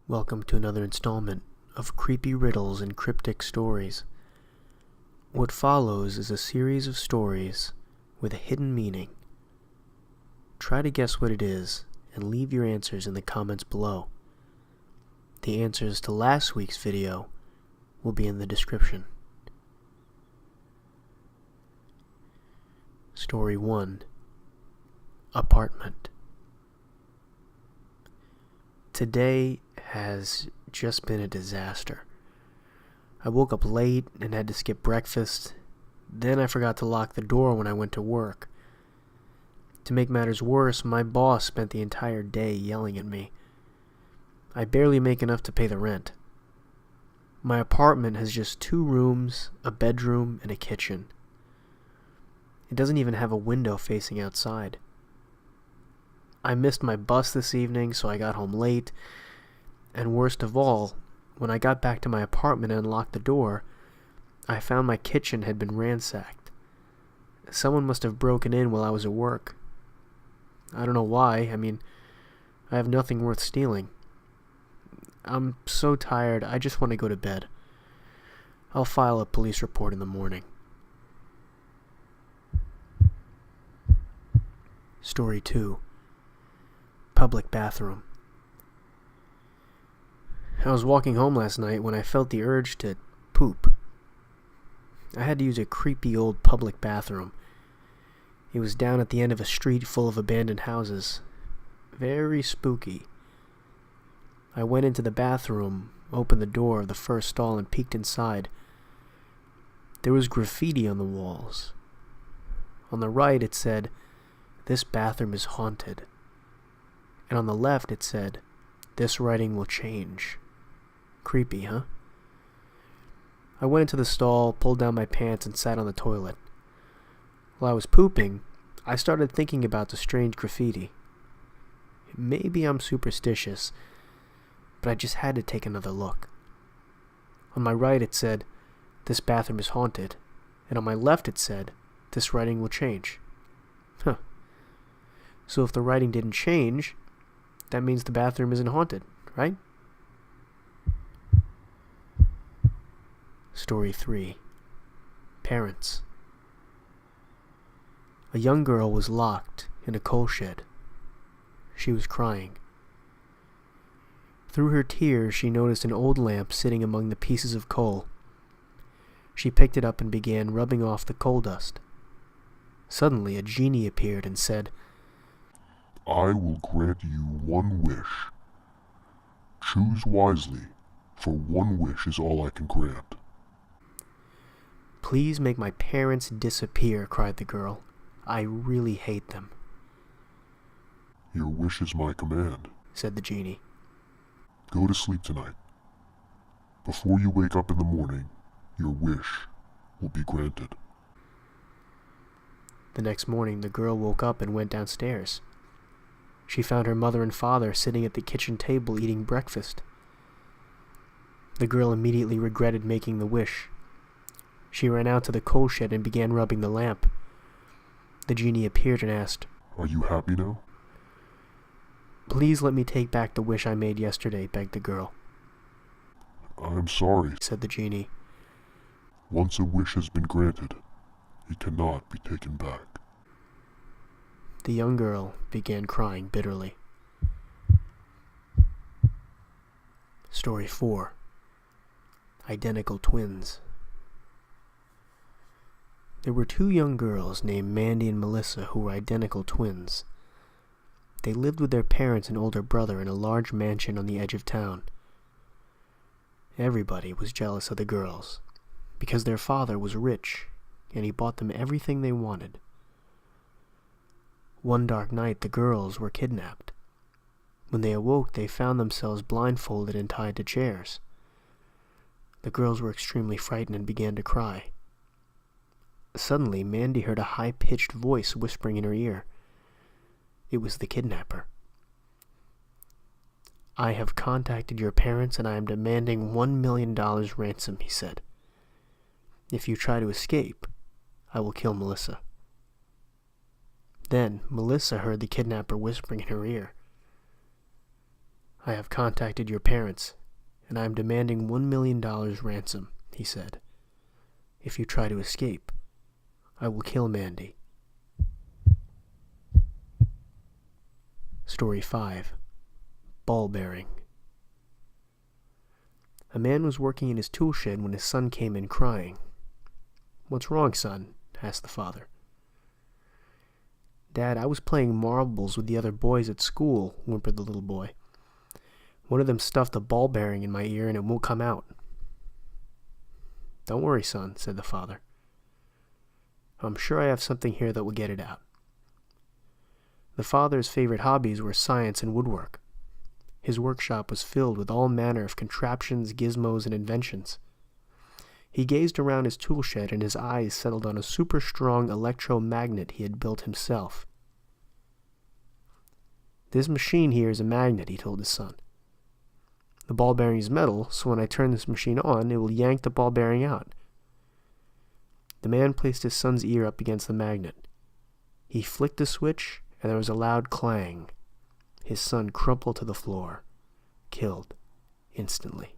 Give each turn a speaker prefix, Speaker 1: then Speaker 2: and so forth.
Speaker 1: Welcome to another installment of creepy riddles and cryptic stories. What follows is a series of stories with a hidden meaning. Try to guess what it is and leave your answers in the comments below. The answers to last week's video will be in the description. Story 1. Apartment. Today has just been a disaster. I woke up late and had to skip breakfast. Then I forgot to lock the door when I went to work. To make matters worse, my boss spent the entire day yelling at me. I barely make enough to pay the rent. My apartment has just 2 rooms, a bedroom, and a kitchen. It doesn't even have a window facing outside. I missed my bus this evening, so I got home late. And worst of all, when I got back to my apartment and unlocked the door, I found my kitchen had been ransacked. Someone must have broken in while I was at work. I don't know why. I have nothing worth stealing. I'm so tired, I just want to go to bed. I'll file a police report in the morning. Story 2. Public bathroom. I was walking home last night when I felt the urge to poop. I had to use a creepy old public bathroom. It was down at the end of a street full of abandoned houses. Very spooky. I went into the bathroom, opened the door of the first stall, and peeked inside. There was graffiti on the walls. On the right it said, "This bathroom is haunted." And on the left it said, "This writing will change." Creepy, huh? I went into the stall, pulled down my pants, and sat on the toilet. While I was pooping, I started thinking about the strange graffiti. Maybe I'm superstitious, but I just had to take another look. On my right it said, "This bathroom is haunted," and on my left it said, "This writing will change." So if the writing didn't change, that means the bathroom isn't haunted, right? Story 3. Parents. A young girl was locked in a coal shed. She was crying. Through her tears, she noticed an old lamp sitting among the pieces of coal. She picked it up and began rubbing off the coal dust. Suddenly, a genie appeared and said,
Speaker 2: "I will grant you one wish. Choose wisely, for one wish is all I can grant."
Speaker 1: "Please make my parents disappear," cried the girl. "I really hate them."
Speaker 2: "Your wish is my command,"
Speaker 1: said the genie.
Speaker 2: "Go to sleep tonight. Before you wake up in the morning, your wish will be granted."
Speaker 1: The next morning, the girl woke up and went downstairs. She found her mother and father sitting at the kitchen table eating breakfast. The girl immediately regretted making the wish. She ran out to the coal shed and began rubbing the lamp. The genie appeared and asked,
Speaker 2: "Are you happy now?"
Speaker 1: "Please let me take back the wish I made yesterday," begged the girl.
Speaker 2: "I'm sorry,"
Speaker 1: said the genie.
Speaker 2: "Once a wish has been granted, it cannot be taken back."
Speaker 1: The young girl began crying bitterly. Story 4. Identical twins. There were 2 young girls named Mandy and Melissa who were identical twins. They lived with their parents and older brother in a large mansion on the edge of town. Everybody was jealous of the girls because their father was rich and he bought them everything they wanted. One dark night, the girls were kidnapped. When they awoke, they found themselves blindfolded and tied to chairs. The girls were extremely frightened and began to cry. Suddenly, Mandy heard a high-pitched voice whispering in her ear. It was the kidnapper. "I have contacted your parents and I am demanding $1 million ransom," he said. "If you try to escape, I will kill Melissa." Then Melissa heard the kidnapper whispering in her ear, I have contacted your parents, and I am demanding $1 million ransom, he said. If you try to escape, I will kill Mandy. Story 5. Ball bearing. A man was working in his tool shed when his son came in crying. "What's wrong, son?" asked the father. "Dad, I was playing marbles with the other boys at school," whimpered the little boy. "One of them stuffed a ball bearing in my ear and it won't come out." "Don't worry, son," said the father. "I'm sure I have something here that will get it out." The father's favorite hobbies were science and woodwork. His workshop was filled with all manner of contraptions, gizmos, and inventions. He gazed around his tool shed and his eyes settled on a super strong electromagnet he had built himself. "This machine here is a magnet," he told his son. "The ball bearing is metal, so when I turn this machine on, it will yank the ball bearing out." The man placed his son's ear up against the magnet. He flicked the switch, and there was a loud clang. His son crumpled to the floor, killed instantly.